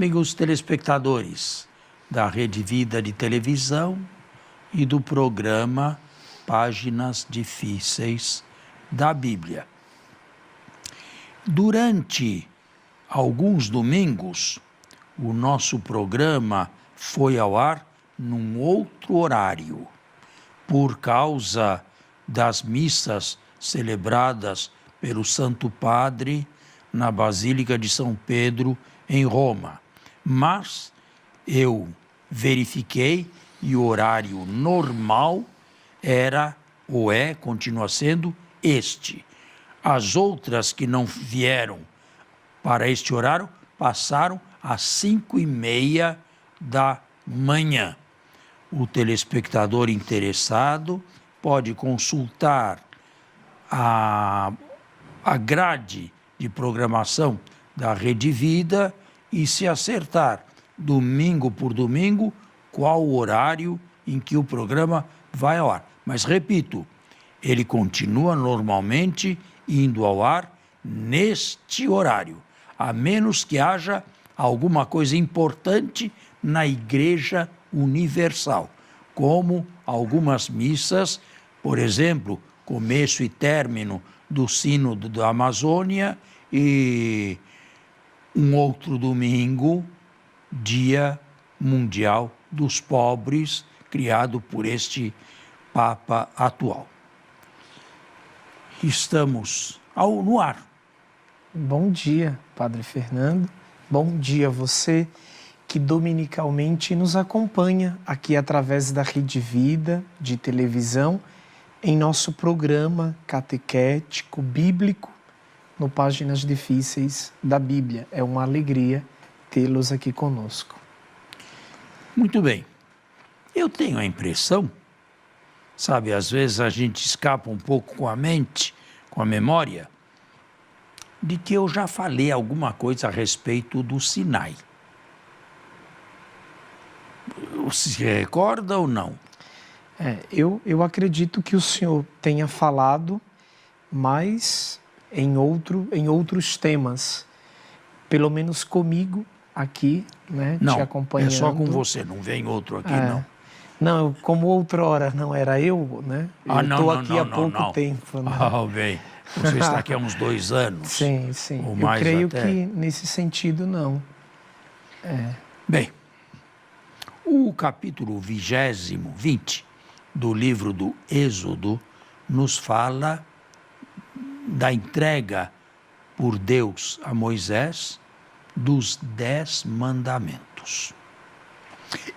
Amigos telespectadores da Rede Vida de televisão e do programa Páginas Difíceis da Bíblia. Durante alguns domingos, o nosso programa foi ao ar num outro horário, por causa das missas celebradas pelo Santo Padre na Basílica de São Pedro, em Roma. Mas eu verifiquei e o horário normal era ou continua sendo este. As outras que não vieram para este horário passaram às 5:30 da manhã. O telespectador interessado pode consultar a grade de programação da Rede Vida e se acertar domingo por domingo qual o horário em que o programa vai ao ar. Mas repito, ele continua normalmente indo ao ar neste horário, a menos que haja alguma coisa importante na Igreja Universal, como algumas missas, por exemplo, começo e término do Sínodo da Amazônia e um outro domingo, Dia Mundial dos Pobres, criado por este Papa atual. Estamos no ar. Bom dia, Padre Fernando. Bom dia a você que dominicalmente nos acompanha aqui através da Rede Vida de televisão em nosso programa catequético bíblico no Páginas Difíceis da Bíblia. É uma alegria tê-los aqui conosco. Muito bem. Eu tenho a impressão, sabe, às vezes a gente escapa um pouco com a mente, com a memória, de que eu já falei alguma coisa a respeito do Sinai. Se recorda ou não? Eu acredito que o senhor tenha falado, mas em outros temas, pelo menos comigo aqui, né, não, te acompanhando. É só com você, não vem outro aqui, não. Não, como outrora não era eu, né? Eu estou aqui há pouco tempo. Né? Bem, você está aqui há uns 2 anos. Sim. Ou eu mais creio até. Que nesse sentido não. Bem, o capítulo 20 do livro do Êxodo nos fala da entrega por Deus a Moisés dos 10 mandamentos.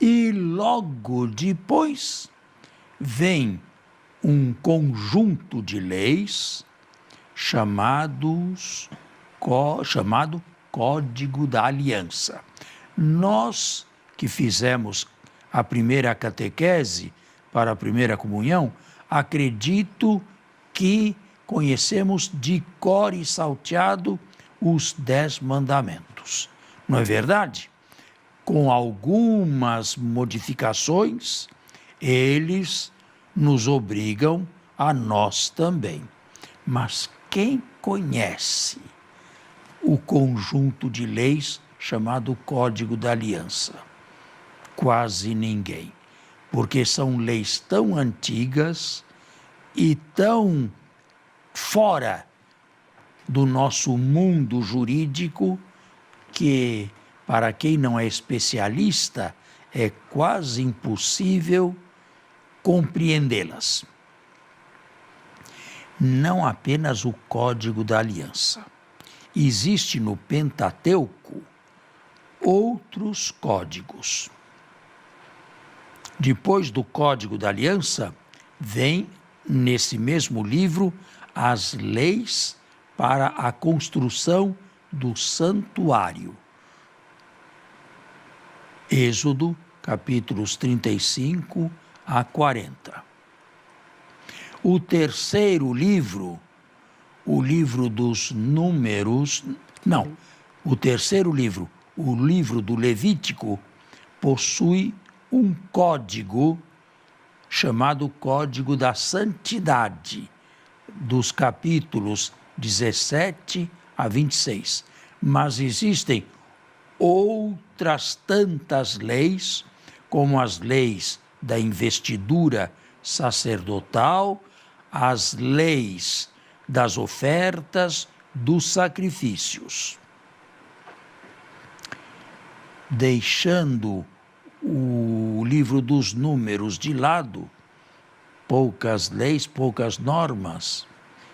E logo depois vem um conjunto de leis chamado Código da Aliança. Nós que fizemos a primeira catequese para a primeira comunhão, acredito que conhecemos de cor e salteado os 10 mandamentos. Não é verdade? Com algumas modificações, eles nos obrigam a nós também. Mas quem conhece o conjunto de leis chamado Código da Aliança? Quase ninguém, porque são leis tão antigas e tão fora do nosso mundo jurídico que, para quem não é especialista, é quase impossível compreendê-las. Não apenas o Código da Aliança. Existe no Pentateuco outros códigos. Depois do Código da Aliança, vem, nesse mesmo livro, as leis para a construção do santuário. Êxodo, capítulos 35 a 40. O terceiro livro, o livro dos Números, o terceiro livro, o livro do Levítico, possui um código chamado Código da Santidade, dos capítulos 17 a 26. Mas existem outros outras tantas leis, como as leis da investidura sacerdotal, as leis das ofertas, dos sacrifícios. Deixando o livro dos Números de lado, poucas leis, poucas normas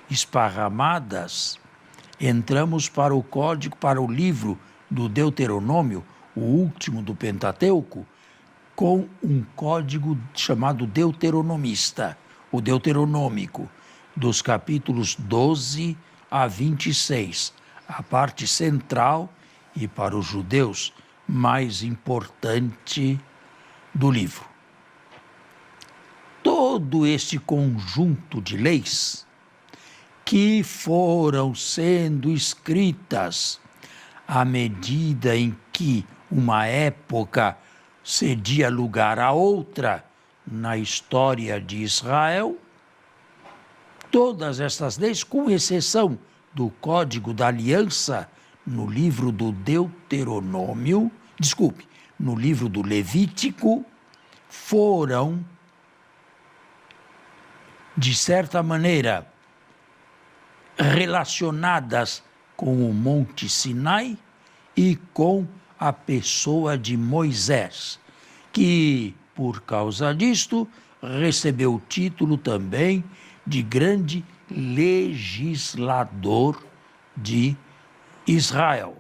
esparramadas, entramos para o código, para o livro do Deuteronômio, o último do Pentateuco, com um código chamado deuteronomista, o deuteronômico, dos capítulos 12 a 26, a parte central e, para os judeus, mais importante do livro. Todo este conjunto de leis que foram sendo escritas à medida em que uma época cedia lugar a outra na história de Israel, todas essas leis, com exceção do Código da Aliança, no livro do Deuteronômio, no livro do Levítico, foram, de certa maneira, relacionadas com o Monte Sinai e com a pessoa de Moisés, que, por causa disto, recebeu o título também de grande legislador de Israel.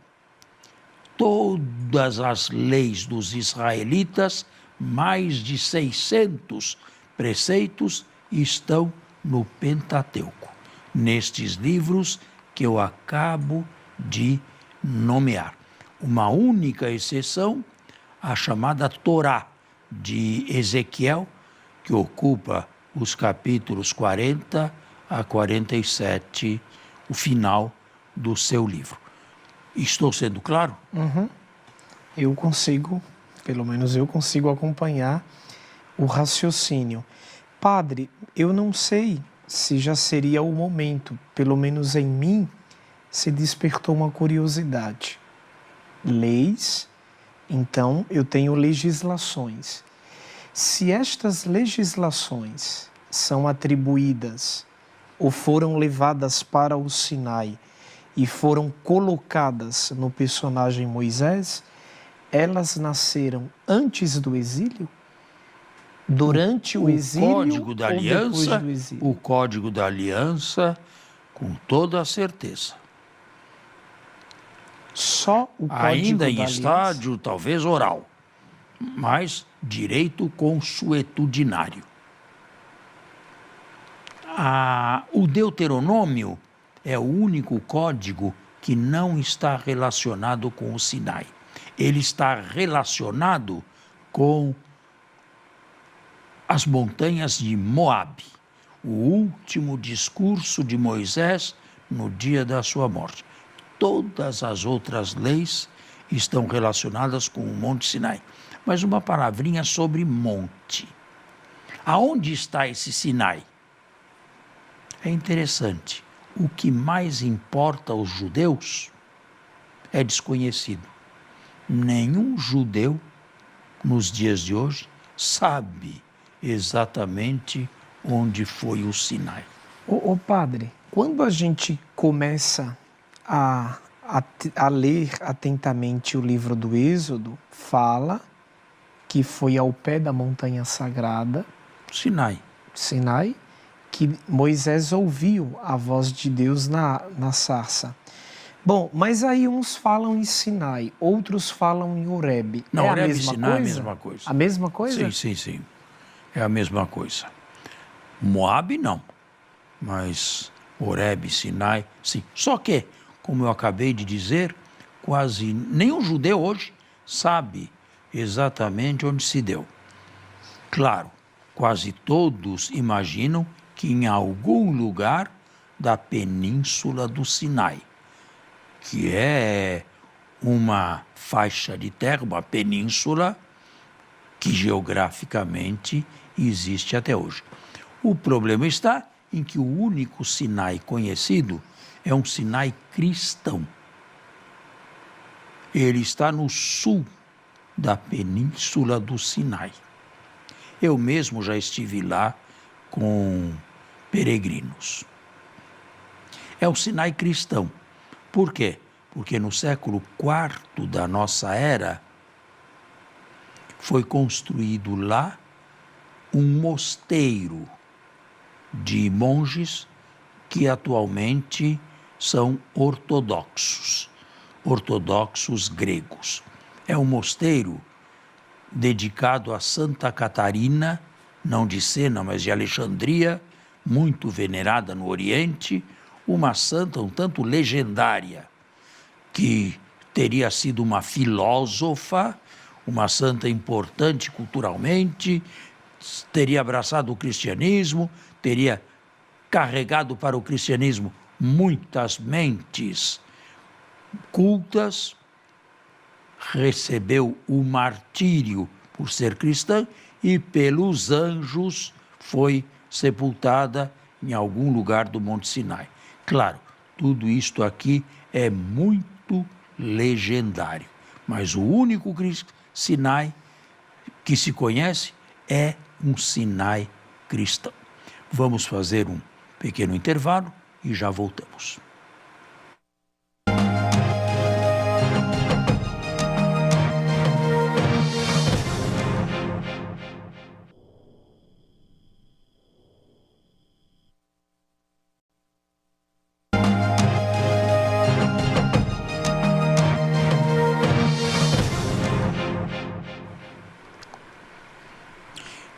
Todas as leis dos israelitas, mais de 600 preceitos, estão no Pentateuco, nestes livros que eu acabo de nomear. Uma única exceção, a chamada Torá de Ezequiel, que ocupa os capítulos 40 a 47, o final do seu livro. Estou sendo claro? Eu consigo, pelo menos eu consigo acompanhar o raciocínio. Padre, eu não sei se já seria o momento, pelo menos em mim, se despertou uma curiosidade. Leis, então eu tenho legislações. Se estas legislações são atribuídas ou foram levadas para o Sinai e foram colocadas no personagem Moisés, elas nasceram antes do exílio? Durante o exílio Código da ou Aliança, depois do exílio? o Código da Aliança, com toda a certeza. Só o Código Ainda da em Aliança? estágio, talvez, oral, mas direito consuetudinário. O Deuteronômio é o único código que não está relacionado com o Sinai. Ele está relacionado com as montanhas de Moabe, o último discurso de Moisés no dia da sua morte. Todas as outras leis estão relacionadas com o Monte Sinai. Mas uma palavrinha sobre monte. Aonde está esse Sinai? É interessante. O que mais importa aos judeus é desconhecido. Nenhum judeu, nos dias de hoje, sabe exatamente onde foi o Sinai. Ô padre, quando a gente começa a ler atentamente o livro do Êxodo, fala que foi ao pé da montanha sagrada, Sinai, que Moisés ouviu a voz de Deus na sarça. Bom, mas aí uns falam em Sinai, outros falam em Horebe. Não, é Horebe a e mesma Sinai coisa? é a mesma coisa. A mesma coisa? Sim. É a mesma coisa. Moabe não, mas Horebe e Sinai, sim. Só que, como eu acabei de dizer, quase nenhum judeu hoje sabe exatamente onde se deu. Claro, quase todos imaginam que em algum lugar da península do Sinai, que é uma faixa de terra, uma península que geograficamente existe até hoje. O problema está em que o único Sinai conhecido é um Sinai cristão. Ele está no sul da península do Sinai. Eu mesmo já estive lá com peregrinos. É o Sinai cristão. Por quê? Porque no século IV da nossa era foi construído lá um mosteiro de monges que atualmente são ortodoxos gregos. É um mosteiro dedicado a Santa Catarina, não de Sena, mas de Alexandria, muito venerada no Oriente, uma santa um tanto legendária, que teria sido uma filósofa, uma santa importante culturalmente, teria abraçado o cristianismo, teria carregado para o cristianismo muitas mentes cultas, recebeu o martírio por ser cristã e pelos anjos foi sepultada em algum lugar do Monte Sinai. Claro, tudo isto aqui é muito legendário, mas o único Sinai que se conhece é um Sinai cristão. Vamos fazer um pequeno intervalo e já voltamos.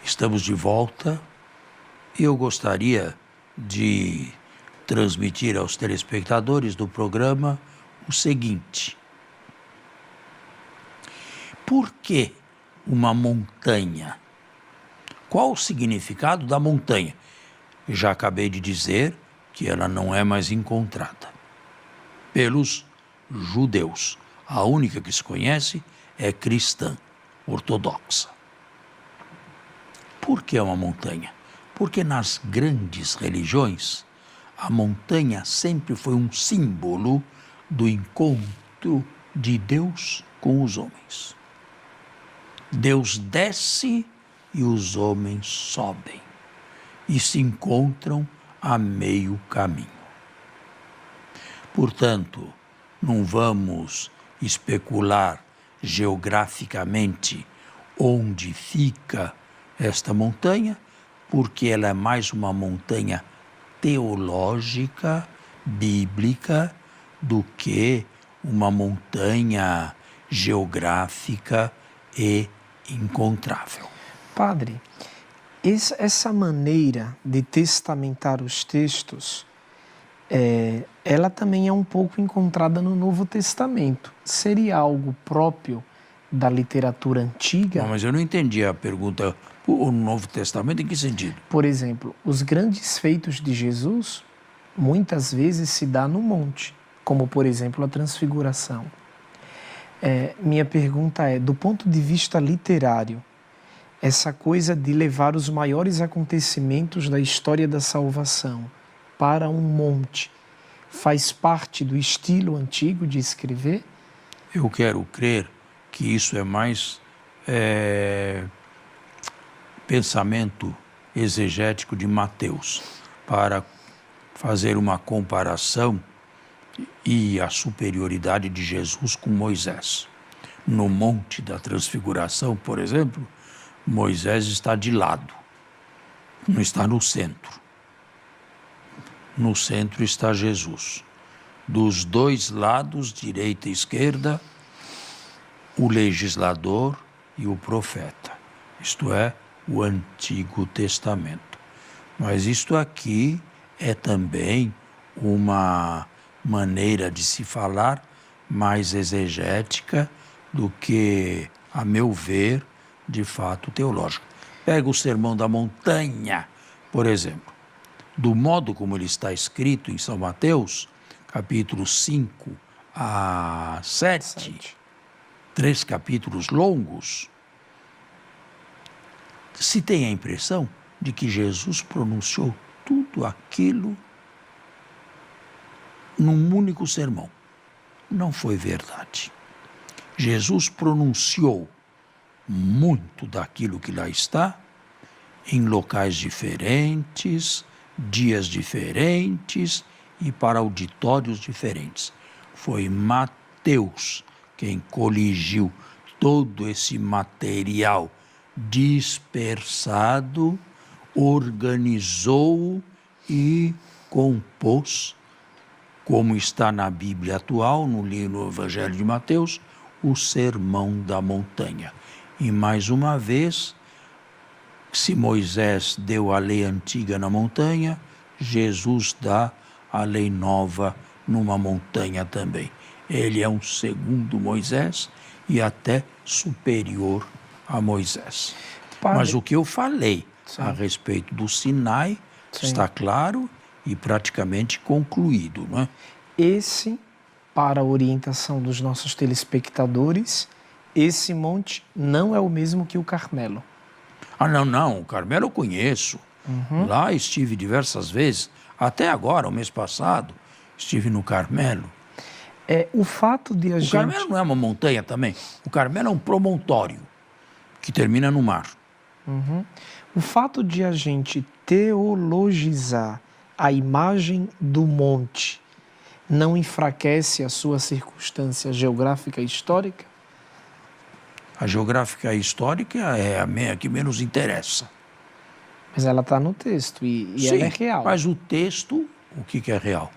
Estamos de volta e eu gostaria de transmitir aos telespectadores do programa o seguinte: por que uma montanha? Qual o significado da montanha? Já acabei de dizer que ela não é mais encontrada pelos judeus. A única que se conhece é cristã, ortodoxa. Por que uma montanha? Porque nas grandes religiões, a montanha sempre foi um símbolo do encontro de Deus com os homens. Deus desce e os homens sobem e se encontram a meio caminho. Portanto, não vamos especular geograficamente onde fica esta montanha, porque ela é mais uma montanha teológica, bíblica, do que uma montanha geográfica e encontrável. Padre, essa maneira de testamentar os textos, ela também é um pouco encontrada no Novo Testamento. Seria algo próprio da literatura antiga? Não, mas eu não entendi a pergunta. O Novo Testamento em que sentido? Por exemplo, os grandes feitos de Jesus muitas vezes se dá no monte, como por exemplo a transfiguração. Minha pergunta é, do ponto de vista literário, essa coisa de levar os maiores acontecimentos da história da salvação para um monte faz parte do estilo antigo de escrever? Eu quero crer que isso é mais pensamento exegético de Mateus, para fazer uma comparação e a superioridade de Jesus com Moisés. No Monte da Transfiguração, por exemplo, Moisés está de lado, não está no centro. No centro está Jesus. Dos dois lados, direita e esquerda, o legislador e o profeta, isto é, o Antigo Testamento. Mas isto aqui é também uma maneira de se falar mais exegética do que, a meu ver, de fato teológica. Pega o Sermão da Montanha, por exemplo. Do modo como ele está escrito em São Mateus, capítulo 5 a 7, 3 capítulos longos, se tem a impressão de que Jesus pronunciou tudo aquilo num único sermão. Não foi verdade. Jesus pronunciou muito daquilo que lá está em locais diferentes, dias diferentes e para auditórios diferentes. Foi Mateus quem coligiu todo esse material dispersado, organizou e compôs, como está na Bíblia atual, no Evangelho de Mateus, o Sermão da Montanha. E mais uma vez, se Moisés deu a lei antiga na montanha, Jesus dá a lei nova numa montanha também. Ele é um segundo Moisés e até superior a Moisés. Padre, mas o que eu falei sim, a respeito do Sinai sim, está claro e praticamente concluído, não é? Esse, para a orientação dos nossos telespectadores, esse monte não é o mesmo que o Carmelo. Ah, não, o Carmelo eu conheço. Lá estive diversas vezes, até agora, o mês passado, estive no Carmelo. O fato de a O gente... Carmelo não é uma montanha também, o Carmelo é um promontório que termina no mar. O fato de a gente teologizar a imagem do monte não enfraquece a sua circunstância geográfica e histórica? A geográfica histórica é a que menos interessa. Mas ela está no texto e Sim, ela é real. mas o texto, o que é real?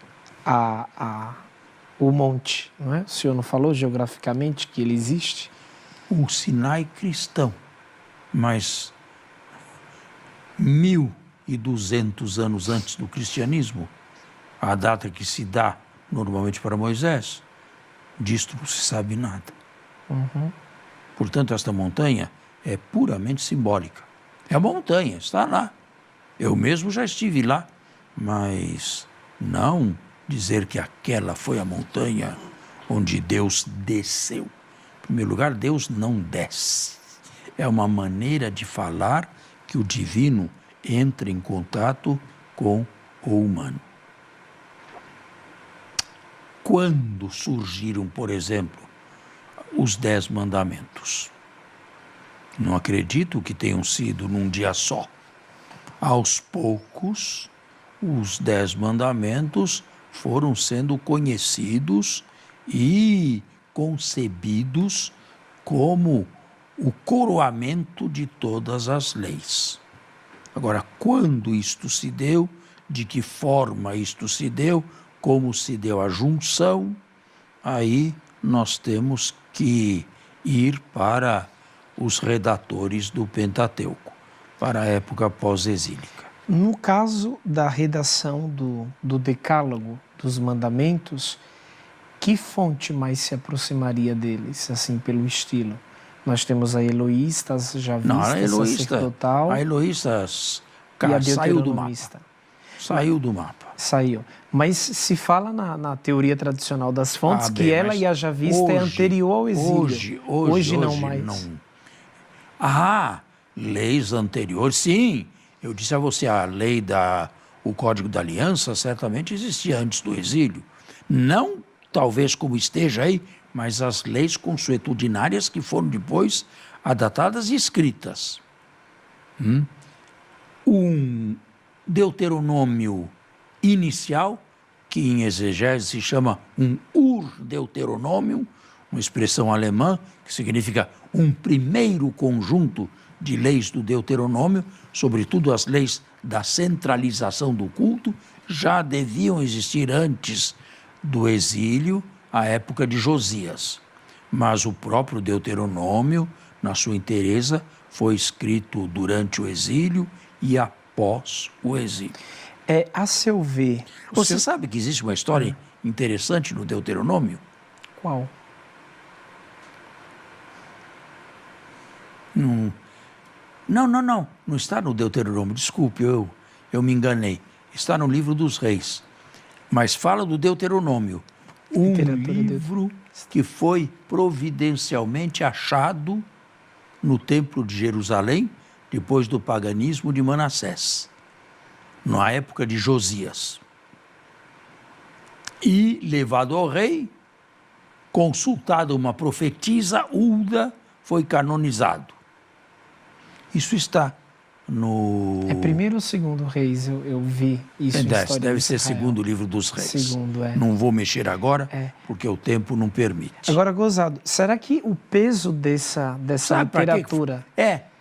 O monte, não é? O senhor não falou geograficamente que ele existe? O Sinai cristão, mas 1.200 anos antes do cristianismo, a data que se dá normalmente para Moisés, disto não se sabe nada. Portanto, esta montanha é puramente simbólica. É uma montanha, está lá. Eu mesmo já estive lá, mas não dizer que aquela foi a montanha onde Deus desceu. Em primeiro lugar, Deus não desce. É uma maneira de falar que o divino entra em contato com o humano. Quando surgiram, por exemplo, os 10 mandamentos? Não acredito que tenham sido num dia só. Aos poucos, os 10 mandamentos foram sendo conhecidos e concebidos como o coroamento de todas as leis. Agora, quando isto se deu, de que forma isto se deu, como se deu a junção, aí nós temos que ir para os redatores do Pentateuco, para a época pós-exílica. No caso da redação do Decálogo, dos mandamentos, que fonte mais se aproximaria deles, assim, pelo estilo? Nós temos a Eloísta, já vista, sacerdotal, a Eloísta e a saiu do mapa. Deuteronomista. Saiu do mapa. Saiu. Mas se fala na teoria tradicional das fontes que ela e a Javista é anterior ao exílio. Hoje não mais. Leis anteriores, sim. Eu disse a você, o Código da Aliança certamente existia antes do exílio. Não, talvez como esteja aí, mas as leis consuetudinárias que foram depois adatadas e escritas. Um Deuteronômio inicial, que em exegese se chama um Ur-Deuteronômio, uma expressão alemã que significa um primeiro conjunto de leis do Deuteronômio, sobretudo as leis da centralização do culto, já deviam existir antes do exílio, à época de Josias. Mas o próprio Deuteronômio, na sua inteireza, foi escrito durante o exílio e após o exílio. A seu ver... Você sabe que existe uma história interessante no Deuteronômio? Qual? Não está no Deuteronômio, desculpe, eu me enganei. Está no livro dos reis, mas fala do Deuteronômio, um livro que foi providencialmente achado no Templo de Jerusalém, depois do paganismo de Manassés, na época de Josias. E, levado ao rei, consultada uma profetisa, Hulda, foi canonizado. Isso está no... É primeiro ou segundo Reis? Eu vi isso em História Deve de ser Israel. segundo livro dos Reis. Segundo, é. Não vou mexer agora, É. porque o tempo não permite. Agora, gozado, será que o peso dessa Sabe pra quê? literatura...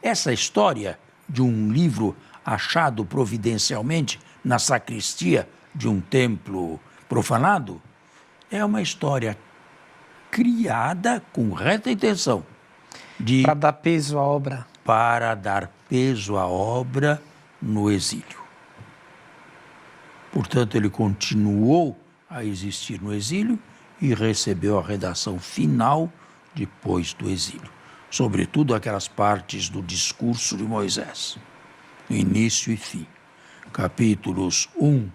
Essa história de um livro achado providencialmente na sacristia de um templo profanado é uma história criada com reta intenção de... Para dar peso à obra. Para dar peso à obra no exílio. Portanto, ele continuou a existir no exílio e recebeu a redação final depois do exílio. Sobretudo aquelas partes do discurso de Moisés, início e fim. Capítulos 1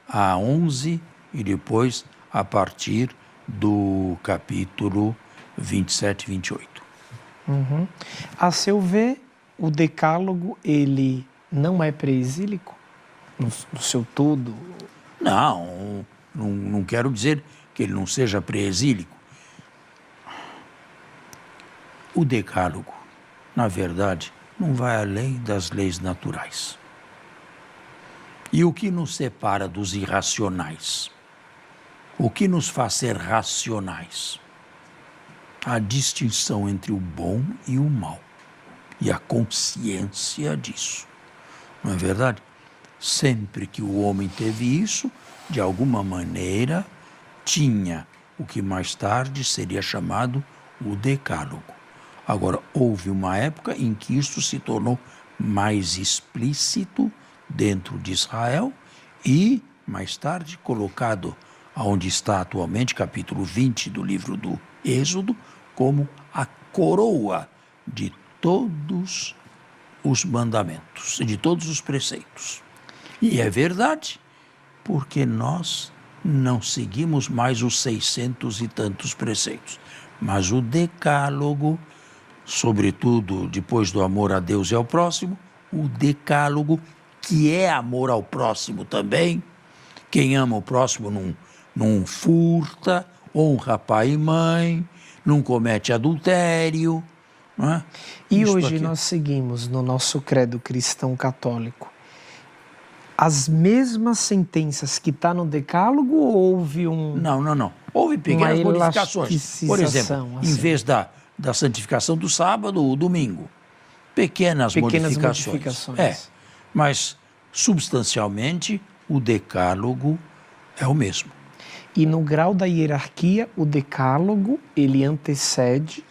a 11 e depois a partir do capítulo 27 e 28. Uhum. A seu ver, o decálogo, ele não é pré-exílico? No seu todo? Não quero dizer que ele não seja pré-exílico. O decálogo, na verdade, não vai além das leis naturais. E o que nos separa dos irracionais? O que nos faz ser racionais? A distinção entre o bom e o mal. E a consciência disso. Não é verdade? Sempre que o homem teve isso, de alguma maneira, tinha o que mais tarde seria chamado o decálogo. Agora, houve uma época em que isso se tornou mais explícito dentro de Israel e, mais tarde, colocado onde está atualmente, capítulo 20 do livro do Êxodo, como a coroa de todos os mandamentos, de todos os preceitos. E é verdade, porque nós não seguimos mais os 600 e tantos preceitos, mas o decálogo, sobretudo depois do amor a Deus e ao próximo, o decálogo, que é amor ao próximo também. Quem ama o próximo não furta, honra pai e mãe, não comete adultério. Não é? E Isto hoje aqui... nós seguimos no nosso credo cristão católico as mesmas sentenças que está no decálogo ou houve um... Não. Houve pequenas modificações. Por exemplo, assim, em vez da santificação do sábado, o domingo. Pequenas modificações. Mas, substancialmente, o decálogo é o mesmo. E no grau da hierarquia, o decálogo, ele antecede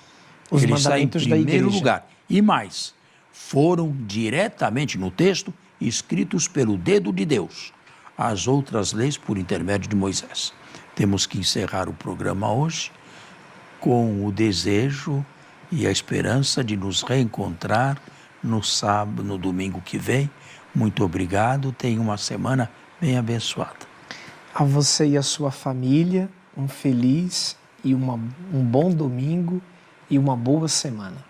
os mandamentos da igreja. Ele está em primeiro lugar. E mais, foram diretamente no texto escritos pelo dedo de Deus. As outras leis por intermédio de Moisés. Temos que encerrar o programa hoje com o desejo e a esperança de nos reencontrar no sábado, no domingo que vem. Muito obrigado, tenha uma semana bem abençoada. A você e a sua família, um feliz e um bom domingo e uma boa semana.